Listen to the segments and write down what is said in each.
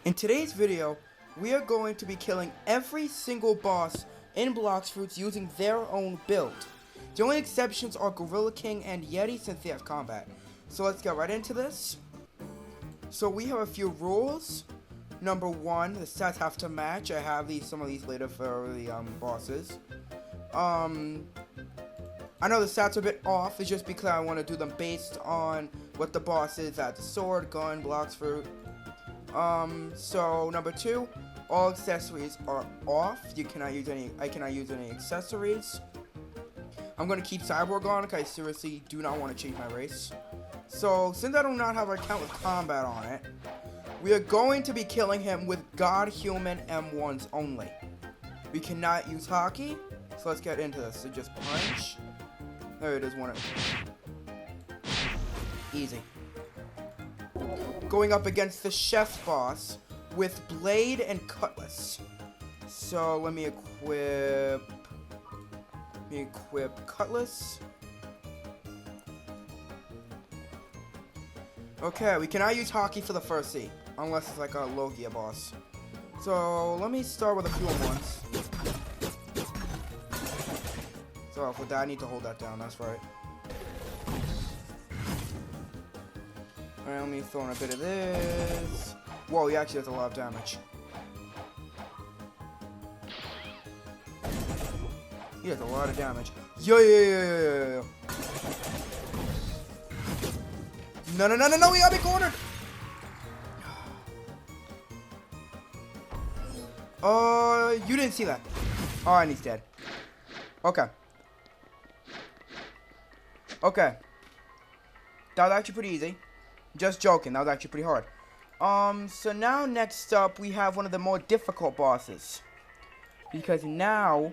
In today's video, we are going to be killing every single boss in Blox Fruits using their own build. The only exceptions are Gorilla King and Yeti since they have combat. So let's get right into this. So we have a few rules. Number one, the stats have to match. I have some of these later for the bosses. I know the stats are a bit off. It's just because I want to do them based on what the boss is at the sword, gun, Blox Fruit. So number two, all accessories are off. I cannot use any accessories. I'm gonna keep Cyborg on because I seriously do not want to change my race. So since I do not have an account with combat on it, we are going to be killing him with God Human M1s only. We cannot use hockey, so let's get into this. So just punch. There it is, one. Easy. Going up against the chef boss with blade and cutlass. So let me equip cutlass. Okay, we cannot use hockey for the first C unless it's like a Logia boss. So let me start with a few ones. So for that I need to hold that down, that's right. Alright, let me throw in a bit of this. Whoa, he actually does a lot of damage. He does a lot of damage. Yo. No, we gotta be cornered! You didn't see that. Oh, and he's dead. Okay. That was actually pretty easy. Just joking, that was actually pretty hard. So now next up we have one of the more difficult bosses. Because now...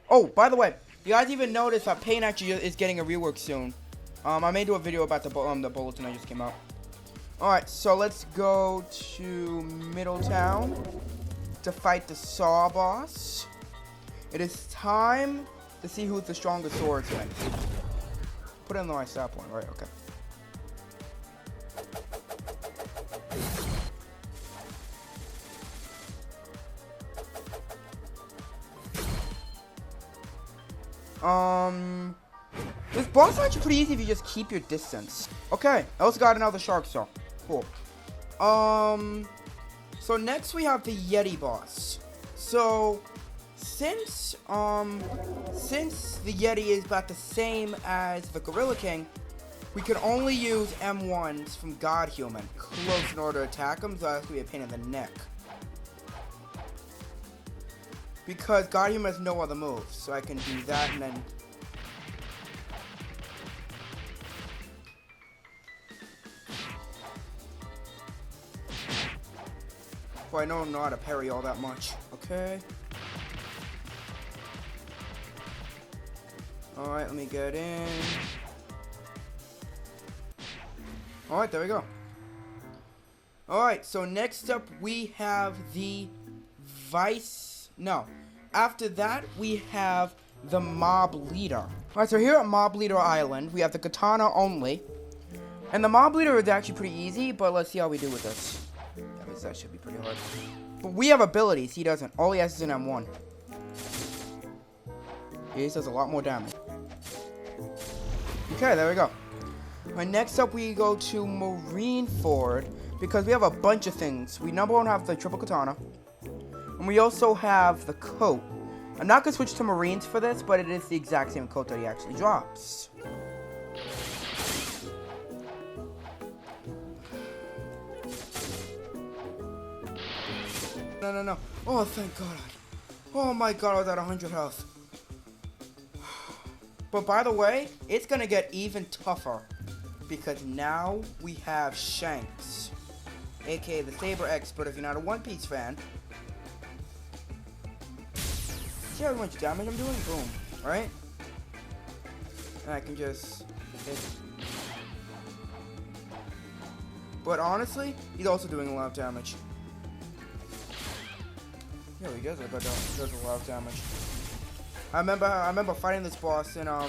Oh, by the way, you guys even notice that Pain actually is getting a rework soon. I may do a video about the bulletin that just came out. Alright, so let's go to Middletown to fight the Saw boss. It is time to see who's the strongest swordsman. Put in the right stat point, right? Okay. This boss is actually pretty easy if you just keep your distance. Okay, I also got another shark saw. Cool. So next we have the Yeti boss. So since the Yeti is about the same as the Gorilla King, we can only use M1s from God Human close in order to attack him, so that's gonna be a pain in the neck. Because God Human has no other moves, so I can do that and then... Well, I don't know how to parry all that much. Okay. Alright, let me get in. Alright, there we go. Alright, so next up we have the after that, we have the Mob Leader. Alright, so here at Mob Leader Island, we have the Katana only. And the Mob Leader is actually pretty easy, but let's see how we do with this. That should be pretty hard. But we have abilities, he doesn't. All he has is an M1. He does a lot more damage. Okay, there we go. Alright, next up we go to Marineford, because we have a bunch of things. We number one have the triple katana. And we also have the coat. I'm not going to switch to Marines for this, but it is the exact same coat that he actually drops. No. Oh, thank God. Oh my God, I was at 100 health. But by the way, it's going to get even tougher. Because now we have Shanks. AKA the Saber Expert if you're not a One Piece fan. See how much damage I'm doing? Boom. Right? And I can just hit. But honestly, he's also doing a lot of damage. Yeah, he does a lot of damage. I remember fighting this boss in I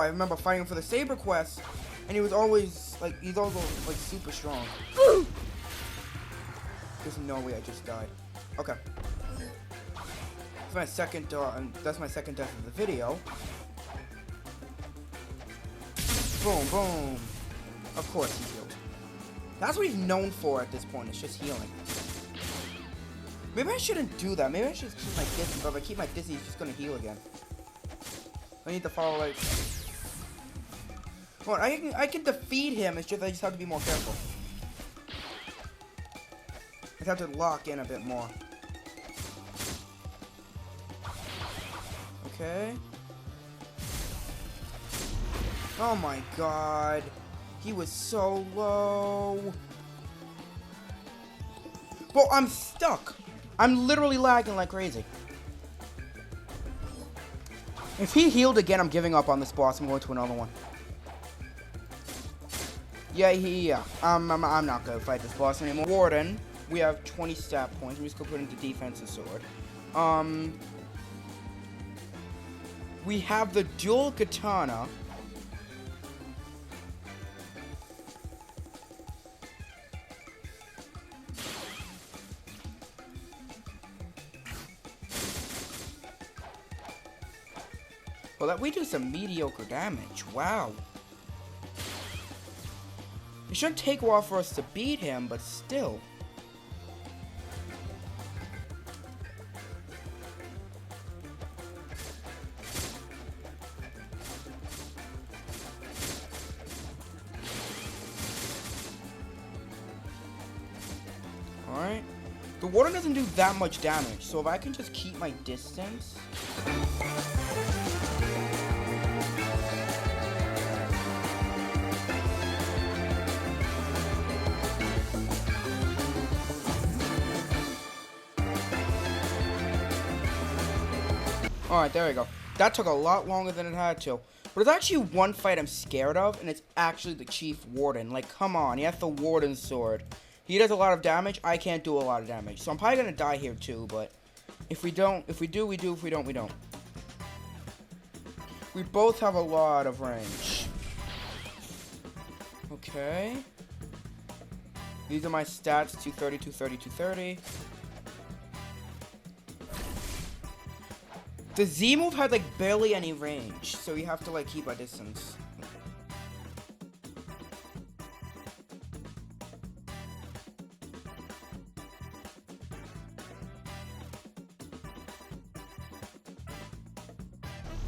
remember fighting for the Saber Quest, and he was always like, he's also like super strong. There's no way I just died. Okay. That's my second death of the video. Boom, boom. Of course he healed. That's what he's known for at this point. It's just healing. Maybe I shouldn't do that. Maybe I should keep my dizzy. But if I keep my dizzy, he's just gonna heal again. I need to follow like. Well, I can defeat him. It's just I just have to be more careful. I have to lock in a bit more. Okay. Oh my god. He was so low. Well, I'm stuck. I'm literally lagging like crazy. If he healed again, I'm giving up on this boss. I'm going to another one. Yeah. I'm not gonna fight this boss anymore. Warden, we have 20 stat points. We just go put into defensive sword. We have the dual Katana. Well, that we do some mediocre damage. Wow. It shouldn't take a while for us to beat him, but still. Alright. The water doesn't do that much damage, so if I can just keep my distance. Alright, there we go. That took a lot longer than it had to. But there's actually one fight I'm scared of, and it's actually the Chief Warden. Like, come on, he has the Warden sword. He does a lot of damage, I can't do a lot of damage. So I'm probably gonna die here too, but if we do, we do, if we don't, we don't. We both have a lot of range. Okay. These are my stats, 230, 230, 230. The Z move had like barely any range, so you have to like keep a distance.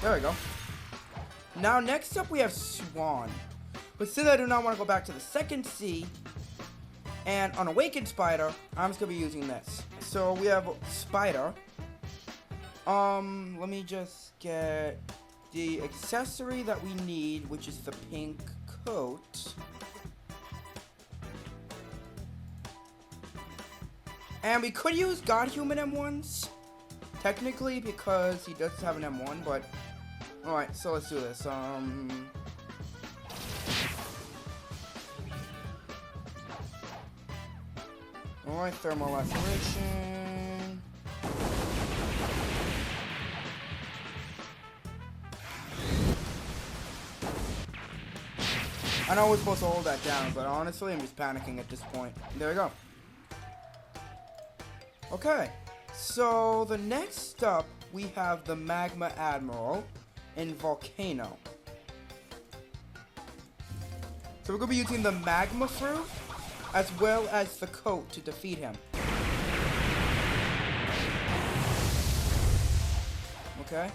There we go. Now next up we have Swan. But since I do not want to go back to the second C and Unawakened Spider, I'm just gonna be using this. So we have Spider. Let me just get the accessory that we need, which is the pink coat. And we could use God Human M1s, technically, because he does have an M1, but... Alright, so let's do this. Alright, thermal laceration. I know we're supposed to hold that down, but honestly, I'm just panicking at this point. There we go. Okay, so the next up, we have the Magma Admiral in Volcano. So we're going to be using the Magma Fruit, as well as the coat to defeat him. Okay.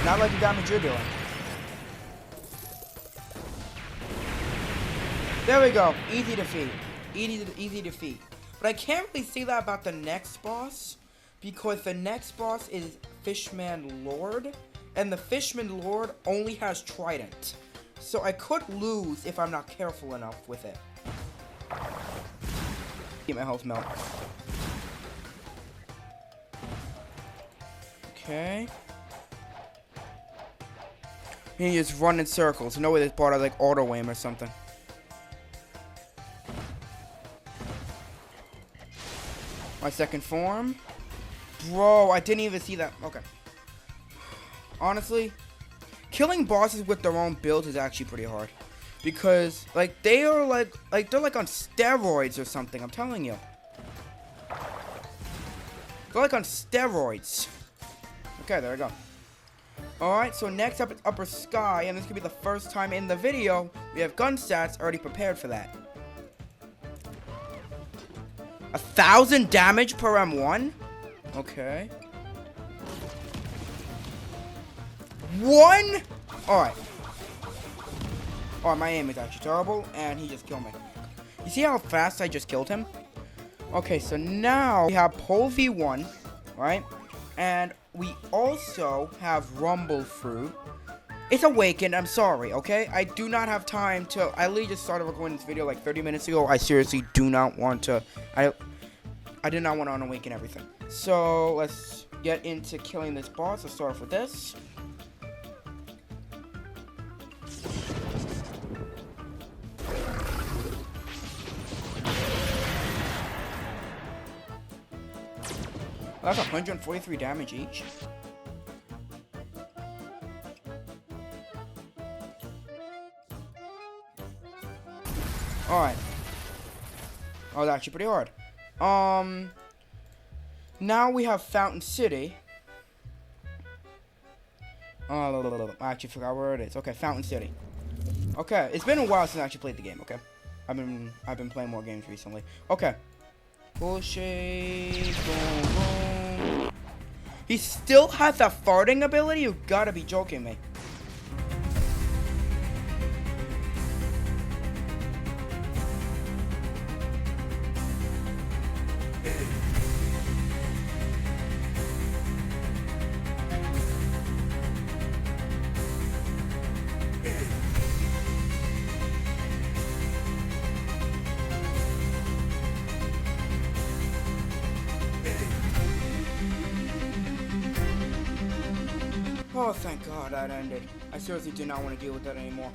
Not like the damage you're doing. There we go. Easy defeat. Easy defeat. But I can't really say that about the next boss, because the next boss is Fishman Lord, and the Fishman Lord only has trident. So I could lose if I'm not careful enough with it. Keep my health melt. Okay. You just run in circles. No way this part of like auto aim or something. My second form. Bro, I didn't even see that. Okay. Honestly, killing bosses with their own builds is actually pretty hard. because like they are like they're like on steroids or something. I'm telling you, they're like on steroids. Okay, there we go. Alright, so next up is Upper Sky, and this could be the first time in the video we have gun stats already prepared for that. 1,000 damage per M1? Okay. 1? Alright. Alright, my aim is actually terrible, and he just killed me. You see how fast I just killed him? Okay, so now we have Pole V1, right? And we also have Rumble Fruit. It's awakened, I'm sorry, okay? I do not have time to... I literally just started recording this video like 30 minutes ago. I seriously do not want to... I did not want to unawaken everything. So, let's get into killing this boss. Let's start off with this. That's 143 damage each. Alright. Oh, that's actually pretty hard. Now we have Fountain City. Oh, I actually forgot where it is. Okay, Fountain City. Okay, it's been a while since I actually played the game, okay? I've been playing more games recently. Okay. Bullshit. Boom, boom. He still has that farting ability? You gotta be joking me. Oh, thank God that ended. I seriously do not want to deal with that anymore.